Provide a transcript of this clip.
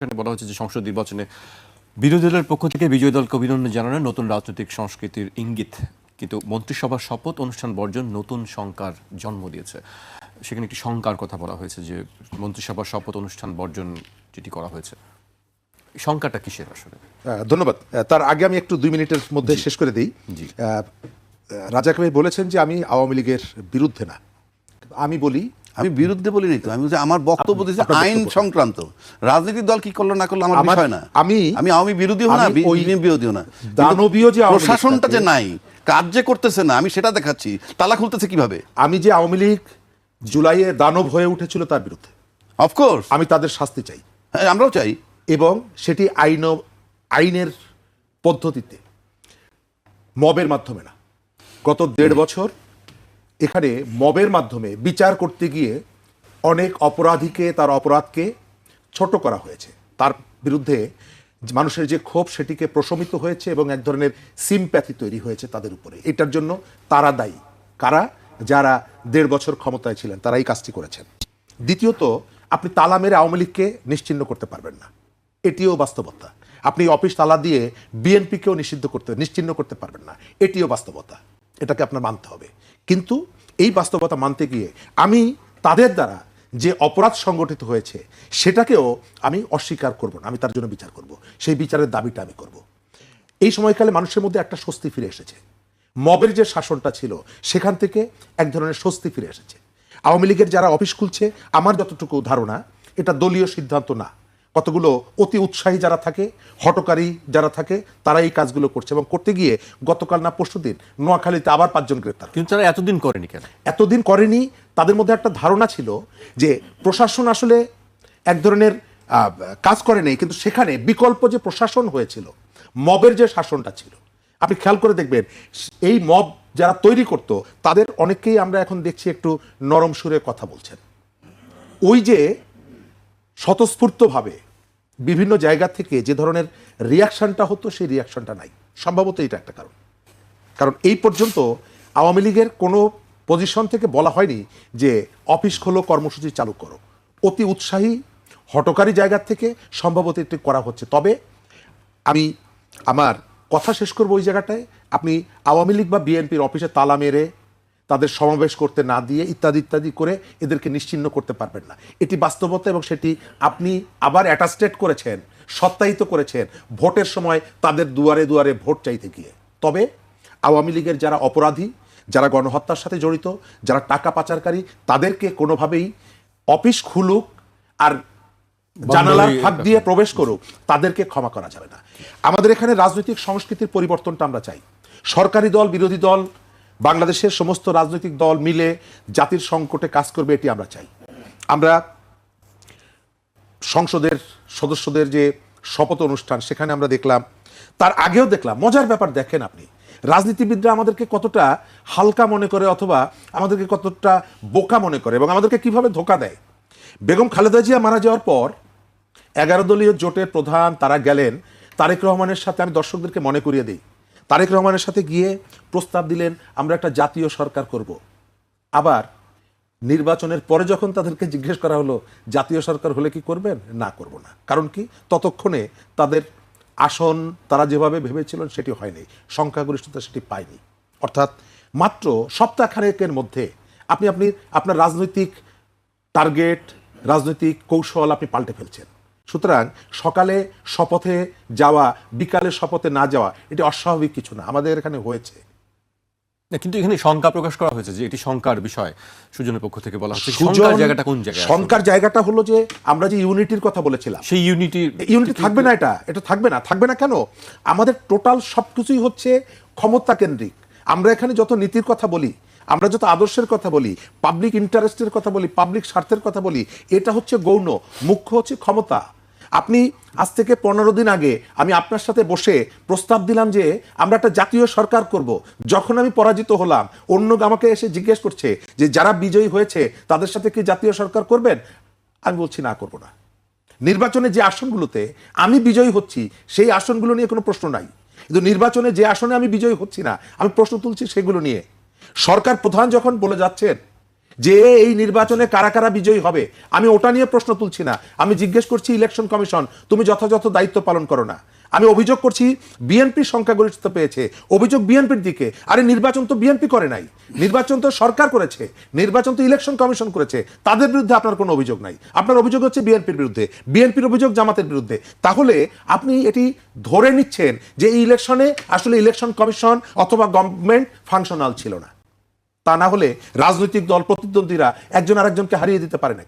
এখানে বলা হচ্ছে যে সংসদ নির্বাচনে বিরোধী দলের পক্ষ থেকে বিজয়ী দলকে অভিনন্দন জানানো নতুন রাজনৈতিক সংস্কৃতির ইঙ্গিত, কিন্তু মন্ত্রিসভার শপথ অনুষ্ঠান বর্জন নতুন শঙ্কার জন্ম দিয়েছে। সেখানে একটি শঙ্কার কথা বলা হয়েছে যে মন্ত্রিসভার শপথ অনুষ্ঠান বর্জন যেটি করা হয়েছে, শঙ্কাটা কিসের আসলে? ধন্যবাদ। তার আগে আমি একটু 2 মিনিটের মধ্যে শেষ করে দিই। রাজাক ভাই বলেছেন যে আমি আওয়ামী লীগের বিরুদ্ধে না, আমি বলি আমি বিরুদ্ধে বলিনি তো, আমি বলছি আমার বক্তব্য দিচ্ছে আইন সংক্রান্ত। রাজনৈতিক দল কি করলো না করলো আমার বিষয় না। আমি আওয়ামী বিরোধীও না, বিরোধীও না, দানবীয় যে প্রশাসনটা যে নাই, কাজ যে করতেছে না, আমি সেটা দেখাচ্ছি। তালা খুলতেছে কিভাবে? আমি যে আওয়ামী লীগ জুলাইয়ে দানব হয়ে উঠেছিল তার বিরুদ্ধে, অফকোর্স আমি তাদের শাস্তি চাই। হ্যাঁ, আমরাও চাই, এবং সেটি আইনের পদ্ধতিতে, মবের মাধ্যমে না। গত 1.5 বছর এখানে মবের মাধ্যমে বিচার করতে গিয়ে অনেক অপরাধীকে, তার অপরাধকে ছোট করা হয়েছে। তার বিরুদ্ধে মানুষের যে ক্ষোভ সেটিকে প্রশমিত হয়েছে এবং এক ধরনের সিম্প্যাথি তৈরি হয়েছে তাদের উপরে। এটার জন্য তারা দায়ী। কারা? যারা 1.5 বছর ক্ষমতায় ছিলেন, তারা এই কাজটি করেছেন। দ্বিতীয়ত, আপনি তালা মেরে আওয়ামী লীগকে নিশ্চিহ্ন করতে পারবেন না, এটিও বাস্তবতা। আপনি অফিস তালা দিয়ে বিএনপিকেও নিশ্চিহ্ন করতে পারবেন না, এটিও বাস্তবতা। এটাকে আপনার মানতে হবে। কিন্তু এই বাস্তবতা মানতে গিয়ে আমি তাদের দ্বারা যে অপরাধ সংগঠিত হয়েছে সেটাকেও আমি অস্বীকার করব না, আমি তার জন্য বিচার করব। সেই বিচারের দাবিটা আমি করব। এই সময়কালে মানুষের মধ্যে একটা স্বস্তি ফিরে এসেছে। মবের যে শাসনটা ছিল সেখান থেকে এক ধরনের স্বস্তি ফিরে এসেছে। আওয়ামী লীগের যারা অফিস খুলছে, আমার যতটুকু ধারণা, এটা দলীয় সিদ্ধান্ত না। কতগুলো অতি উৎসাহী যারা থাকে, হটকারী যারা থাকে, তারা এই কাজগুলো করছে। এবং করতে গিয়ে গতকাল না পরশুদিন নোয়াখালীতে আবার 5 জন গ্রেপ্তার। কিন্তু তারা এতদিন করেনি কেন? এতদিন করেনি, তাদের মধ্যে একটা ধারণা ছিল যে প্রশাসন আসলে এক ধরনের কাজ করে নেই, কিন্তু সেখানে বিকল্প যে প্রশাসন হয়েছিল, মবের যে শাসনটা ছিল, আপনি খেয়াল করে দেখবেন এই মব যারা তৈরি করত তাদের অনেককেই আমরা এখন দেখছি একটু নরম সুরে কথা বলছেন। ওই যে স্বতঃস্ফূর্তভাবে বিভিন্ন জায়গা থেকে যে ধরনের রিয়াকশনটা হতো, সেই রিয়াকশনটা নাই। সম্ভবত এটা একটা কারণ এই পর্যন্ত আওয়ামী লীগের কোনো পজিশন থেকে বলা হয়নি যে অফিস খোলো, কর্মসূচি চালু করো। অতি উৎসাহী হটকারী জায়গা থেকে সম্ভবত এটি করা হচ্ছে। তবে আমি আমার কথা শেষ করবো ওই জায়গাটায়। আপনি আওয়ামী লীগ বা বিএনপির অফিসে তালা মেরে, তাদের সমাবেশ করতে না দিয়ে, ইত্যাদি ইত্যাদি করে এদেরকে নিশ্চিহ্ন করতে পারবেন না। এটি বাস্তবতা, এবং সেটি আপনি আবার অ্যাটাস্টেড করেছেন, সত্যায়িত করেছেন ভোটের সময় তাদের দুয়ারে দুয়ারে ভোট চাইতে গিয়ে। তবে আওয়ামী লীগের যারা অপরাধী, যারা গণহত্যার সাথে জড়িত, যারা টাকা পাচারকারী, তাদেরকে কোনোভাবেই অফিস খুলুক আর জানালার ফাঁক দিয়ে প্রবেশ করুক, তাদেরকে ক্ষমা করা যাবে না। আমাদের এখানে রাজনৈতিক সংস্কৃতির পরিবর্তনটা আমরা চাই। সরকারি দল, বিরোধী দল, বাংলাদেশের সমস্ত রাজনৈতিক দল মিলে জাতির সংকটে কাজ করবে, এটি আমরা চাই। আমরা সংসদের সদস্যদের যে শপথ অনুষ্ঠান, সেখানে আমরা দেখলাম, তার আগেও দেখলাম, মজার ব্যাপার দেখেন আপনি, রাজনীতিবিদরা আমাদেরকে কতটা হালকা মনে করে অথবা আমাদেরকে কতটা বোকা মনে করে এবং আমাদেরকে কিভাবে ধোঁকা দেয়। বেগম খালেদা জিয়া মারা যাওয়ার পর 11 দলীয় জোটের প্রধান তারা গেলেন তারেক রহমানের সাথে। আমি দর্শকদেরকে মনে করিয়ে দিই, তারেক রহমানের সাথে গিয়ে প্রস্তাব দিলেন আমরা একটা জাতীয় সরকার করব। আবার নির্বাচনের পরে যখন তাদেরকে জিজ্ঞেস করা হলো জাতীয় সরকার হলে কি করবেন, না করব না। কারণ কি? ততক্ষণে তাদের আসন তারা যেভাবে ভেবেছিলেন সেটি হয়নি, সংখ্যাগরিষ্ঠতা সেটি পায়নি। অর্থাৎ মাত্র সপ্তাহখানেকের মধ্যে আপনি আপনার রাজনৈতিক টার্গেট, রাজনৈতিক কৌশল আপনি পাল্টে ফেলছেন। সুতরাং সকালে শপথে যাওয়া, বিকালে শপথে না যাওয়া, এটি অস্বাভাবিক কিছু না, আমাদের এখানে হয়েছে। কিন্তু এখানে শঙ্কা প্রকাশ করা হয়েছে যে এটি শঙ্কার বিষয়। সুজনের পক্ষ থেকে বলা হচ্ছে শঙ্কার জায়গাটা কোন জায়গায়? শঙ্কার জায়গাটা হলো যে আমরা যে ইউনিটির কথা বলেছিলাম, সেই ইউনিটি থাকবে না। এটা থাকবে না কেন? আমাদের টোটাল সবকিছুই হচ্ছে ক্ষমতা কেন্দ্রিক। আমরা এখানে যত নীতির কথা বলি, আমরা যত আদর্শের কথা বলি, পাবলিক ইন্টারেস্টের কথা বলি, পাবলিক স্বার্থের কথা বলি, এটা হচ্ছে গৌণ, মুখ্য হচ্ছে ক্ষমতা। আপনি আজ থেকে 15 দিন আগে আমি আপনার সাথে বসে প্রস্তাব দিলাম যে আমরা একটা জাতীয় সরকার করব। যখন আমি পরাজিত হলাম, অন্য আমাকে এসে জিজ্ঞেস করছে যে যারা বিজয়ী হয়েছে তাদের সাথে কি জাতীয় সরকার করবেন? আমি বলছি না, করব না। নির্বাচনে যে আসনগুলোতে আমি বিজয়ী হচ্ছি সেই আসনগুলো নিয়ে কোনো প্রশ্ন নাই, কিন্তু নির্বাচনে যে আসনে আমি বিজয়ী হচ্ছি না, আমি প্রশ্ন তুলছি সেগুলো নিয়ে। সরকার প্রধান যখন বলে যাচ্ছেন যে এই নির্বাচনে কারা কারা বিজয়ী হবে, আমি ওটা নিয়ে প্রশ্ন তুলছি না। আমি জিজ্ঞেস করছি ইলেকশন কমিশন তুমি যথাযথ দায়িত্ব পালন করো না। আমি অভিযোগ করছি বিএনপি সংখ্যাগরিষ্ঠতা পেয়েছে, অভিযোগ বিএনপির দিকে। আরে নির্বাচন তো বিএনপি করে নাই, নির্বাচন তো সরকার করেছে, নির্বাচন তো ইলেকশন কমিশন করেছে। তাদের বিরুদ্ধে আপনার কোনো অভিযোগ নাই, আপনার অভিযোগ হচ্ছে বিএনপির বিরুদ্ধে, বিএনপির অভিযোগ জামাতের বিরুদ্ধে। তাহলে আপনি এটি ধরে নিচ্ছেন যে এই ইলেকশনে আসলে ইলেকশন কমিশন অথবা গভর্নমেন্ট ফাংশনাল ছিল না। তা না হলে রাজনৈতিক দল প্রতিদ্বন্দ্বীরা একজন আরেকজনকে হারিয়ে দিতে পারে না।